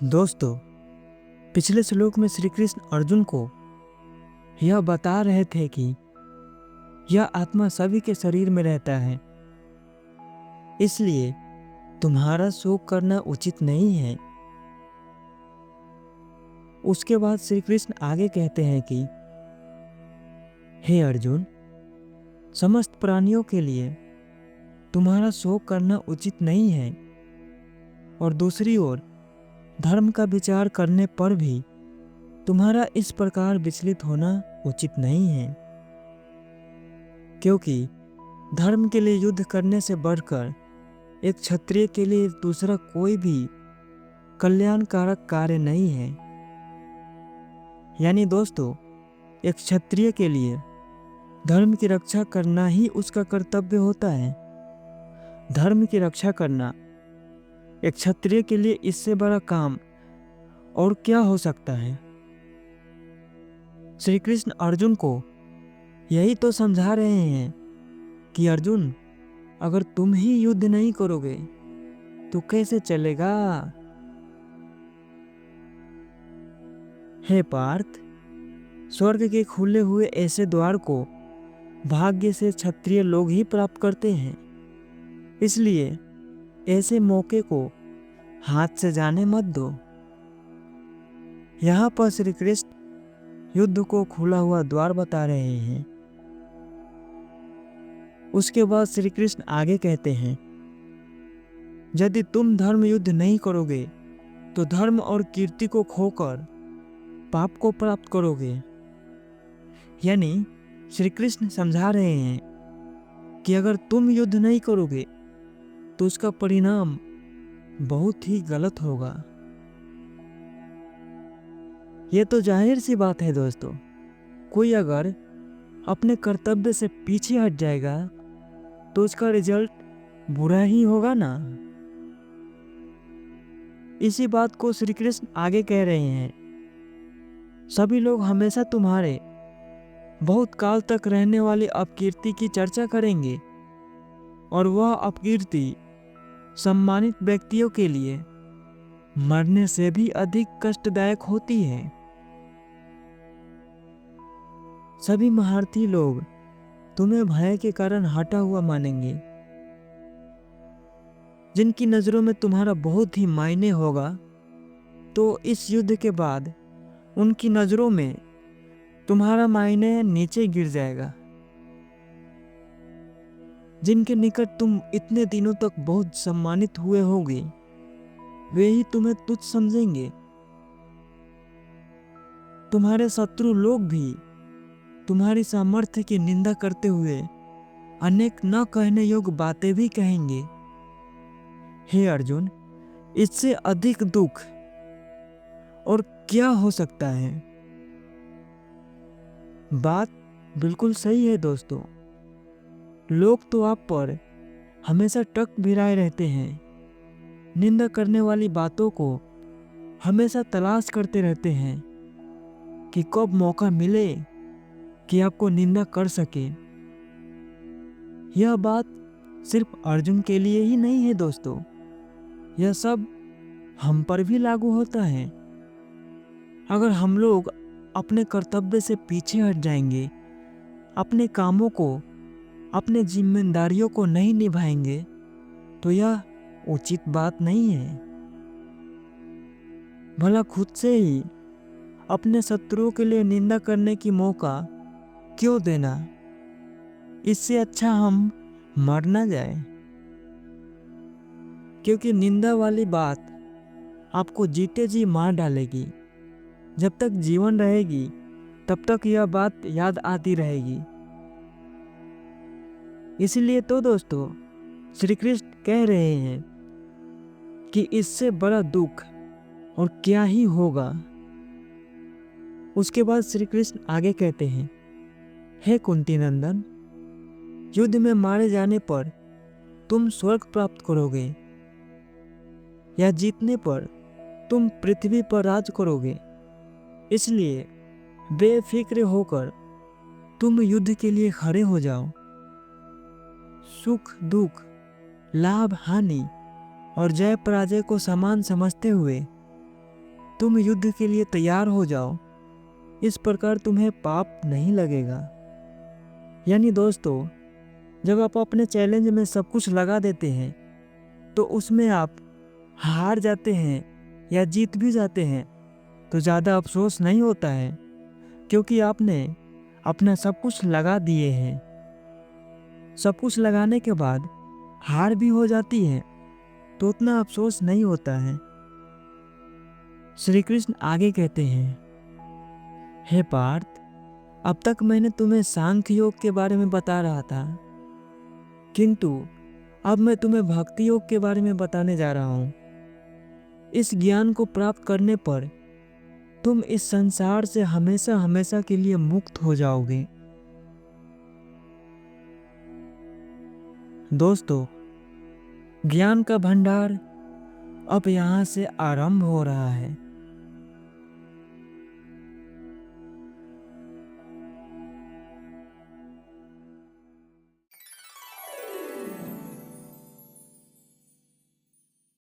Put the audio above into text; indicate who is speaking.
Speaker 1: दोस्तों, पिछले श्लोक में श्री कृष्ण अर्जुन को यह बता रहे थे कि यह आत्मा सभी के शरीर में रहता है, इसलिए तुम्हारा शोक करना उचित नहीं है। उसके बाद श्री कृष्ण आगे कहते हैं कि हे अर्जुन, समस्त प्राणियों के लिए तुम्हारा शोक करना उचित नहीं है, और दूसरी ओर धर्म का विचार करने पर भी तुम्हारा इस प्रकार विचलित होना उचित नहीं है, क्योंकि धर्म के लिए युद्ध करने से बढ़कर एक क्षत्रिय के लिए दूसरा कोई भी कल्याणकारक कार्य नहीं है। यानी दोस्तों, एक क्षत्रिय के लिए धर्म की रक्षा करना ही उसका कर्तव्य होता है। धर्म की रक्षा करना एक क्षत्रिय के लिए इससे बड़ा काम और क्या हो सकता है। श्री कृष्ण अर्जुन को यही तो समझा रहे हैं कि अर्जुन, अगर तुम ही युद्ध नहीं करोगे तो कैसे चलेगा। हे पार्थ, स्वर्ग के खुले हुए ऐसे द्वार को भाग्य से क्षत्रिय लोग ही प्राप्त करते हैं, इसलिए ऐसे मौके को हाथ से जाने मत दो। यहाँ पर श्री कृष्ण युद्ध को खुला हुआ द्वार बता रहे हैं। उसके बाद श्री कृष्ण आगे कहते हैं, यदि तुम धर्म युद्ध नहीं करोगे तो धर्म और कीर्ति को खोकर पाप को प्राप्त करोगे। यानी श्री कृष्ण समझा रहे हैं कि अगर तुम युद्ध नहीं करोगे तो उसका परिणाम बहुत ही गलत होगा। ये तो जाहिर सी बात है दोस्तों, कोई अगर अपने कर्तव्य से पीछे हट जाएगा तो उसका रिजल्ट बुरा ही होगा ना। इसी बात को श्री कृष्ण आगे कह रहे हैं, सभी लोग हमेशा तुम्हारे बहुत काल तक रहने वाली अपकीर्ति की चर्चा करेंगे, और वह अपकीर्ति सम्मानित व्यक्तियों के लिए मरने से भी अधिक कष्टदायक होती है। सभी महारथी लोग तुम्हें भय के कारण हटा हुआ मानेंगे। जिनकी नजरों में तुम्हारा बहुत ही मायने होगा, तो इस युद्ध के बाद उनकी नजरों में तुम्हारा मायने नीचे गिर जाएगा। जिनके निकट तुम इतने दिनों तक बहुत सम्मानित हुए होगे, वे ही तुम्हें तुच्छ समझेंगे। तुम्हारे शत्रु लोग भी तुम्हारी सामर्थ्य की निंदा करते हुए अनेक न कहने योग्य बातें भी कहेंगे। हे अर्जुन, इससे अधिक दुख और क्या हो सकता है। बात बिल्कुल सही है दोस्तों, लोग तो आप पर हमेशा टक भिड़ाए रहते हैं, निंदा करने वाली बातों को हमेशा तलाश करते रहते हैं कि कब मौका मिले कि आपको निंदा कर सके। यह बात सिर्फ अर्जुन के लिए ही नहीं है दोस्तों, यह सब हम पर भी लागू होता है। अगर हम लोग अपने कर्तव्य से पीछे हट जाएंगे, अपने कामों को, अपने जिम्मेदारियों को नहीं निभाएंगे, तो यह उचित बात नहीं है। भला खुद से ही अपने शत्रुओं के लिए निंदा करने की मौका क्यों देना। इससे अच्छा हम मर ना जाए, क्योंकि निंदा वाली बात आपको जीते जी मार डालेगी। जब तक जीवन रहेगी तब तक यह बात याद आती रहेगी। इसलिए तो दोस्तों, श्री कृष्ण कह रहे हैं कि इससे बड़ा दुख और क्या ही होगा। उसके बाद श्री कृष्ण आगे कहते हैं, हे कुंती नंदन, युद्ध में मारे जाने पर तुम स्वर्ग प्राप्त करोगे, या जीतने पर तुम पृथ्वी पर राज करोगे। इसलिए बेफिक्र होकर तुम युद्ध के लिए खड़े हो जाओ। सुख दुख, लाभ हानि और जय पराजय को समान समझते हुए तुम युद्ध के लिए तैयार हो जाओ, इस प्रकार तुम्हें पाप नहीं लगेगा। यानी दोस्तों, जब आप अपने चैलेंज में सब कुछ लगा देते हैं तो उसमें आप हार जाते हैं या जीत भी जाते हैं तो ज़्यादा अफसोस नहीं होता है, क्योंकि आपने अपना सब कुछ लगा दिए हैं। सब कुछ लगाने के बाद हार भी हो जाती है तो उतना अफसोस नहीं होता है। श्री कृष्ण आगे कहते हैं, हे पार्थ, अब तक मैंने तुम्हें सांख्य योग के बारे में बता रहा था, किंतु अब मैं तुम्हें भक्ति योग के बारे में बताने जा रहा हूँ। इस ज्ञान को प्राप्त करने पर तुम इस संसार से हमेशा हमेशा के लिए मुक्त हो जाओगे। दोस्तों, ज्ञान का भंडार अब यहाँ से आरंभ हो रहा है।